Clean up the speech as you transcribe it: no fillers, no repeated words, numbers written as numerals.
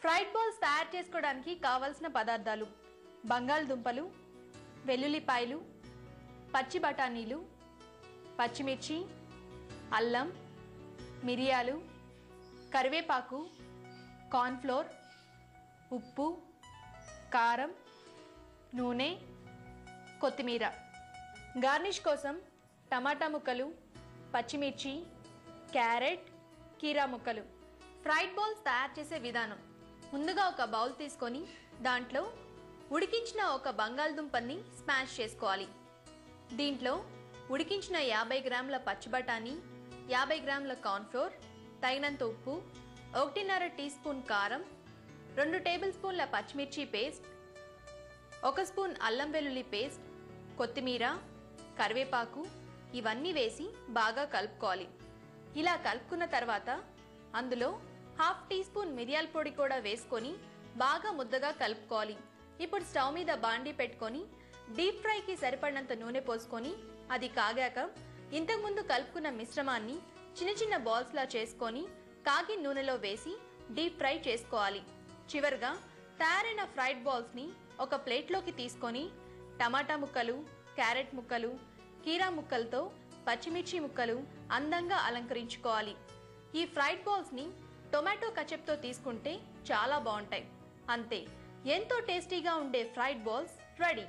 Fried balls తయారు చేసుకోవడానికి కావలసిన పదార్థాలు: బంగాళదుంపలు, వెల్లుల్లిపాయలు, పచ్చి బఠానీలు, పచ్చిమిర్చి, అల్లం, మిరియాలు, కరివేపాకు, కార్న్ ఫ్లోర్, ఉప్పు, కారం, నూనె, కొత్తిమీర. గార్నిష్ కోసం టమాటా ముక్కలు, పచ్చిమిర్చి, క్యారెట్, కీరా ముక్కలు. ఫ్రైడ్ బాల్స్ తయారు చేసే విధానం: ముందుగా ఒక బౌల్ తీసుకొని దాంట్లో ఉడికించిన ఒక బంగాళదుంపని స్మాష్ చేసుకోవాలి. దీంట్లో ఉడికించిన 50 గ్రాముల పచ్చి బఠానీ, 50 గ్రాముల కార్న్ ఫ్లోర్, తగినంత ఉప్పు, 1.5 టీ స్పూన్ కారం, 2 టేబుల్ స్పూన్ల పచ్చిమిర్చి పేస్ట్, 1 స్పూన్ అల్లం వెల్లుల్లి పేస్ట్, కొత్తిమీర, కరివేపాకు ఇవన్నీ వేసి బాగా కలుపుకోవాలి. ఇలా కలుపుకున్న తర్వాత అందులో 1/2 టీ స్పూన్ మిరియాల పొడి కూడా వేసుకొని బాగా ముద్దగా కలుపుకోవాలి. ఇప్పుడు స్టవ్ మీద బాండీ పెట్టుకొని డీప్ ఫ్రైకి సరిపడినంత నూనె పోసుకొని అది కాగాక ఇంతకుముందు కలుపుకున్న మిశ్రమాన్ని చిన్న చిన్న బాల్స్ లా చేసుకొని కాగిన నూనెలో వేసి డీప్ ఫ్రై చేసుకోవాలి. చివరగా తయారైన ఫ్రైడ్ బాల్స్ ని ఒక ప్లేట్లోకి తీసుకొని టమాటా ముక్కలు, క్యారెట్ ముక్కలు, కీరా ముక్కలతో పచ్చిమిర్చి ముక్కలు అందంగా అలంకరించుకోవాలి. ఈ ఫ్రైడ్ బాల్స్ ని టొమాటో కచప్తో తీసుకుంటే చాలా బాగుంటాయి. అంతే, ఎంతో టేస్టీగా ఉండే ఫ్రైడ్ బాల్స్ రెడీ.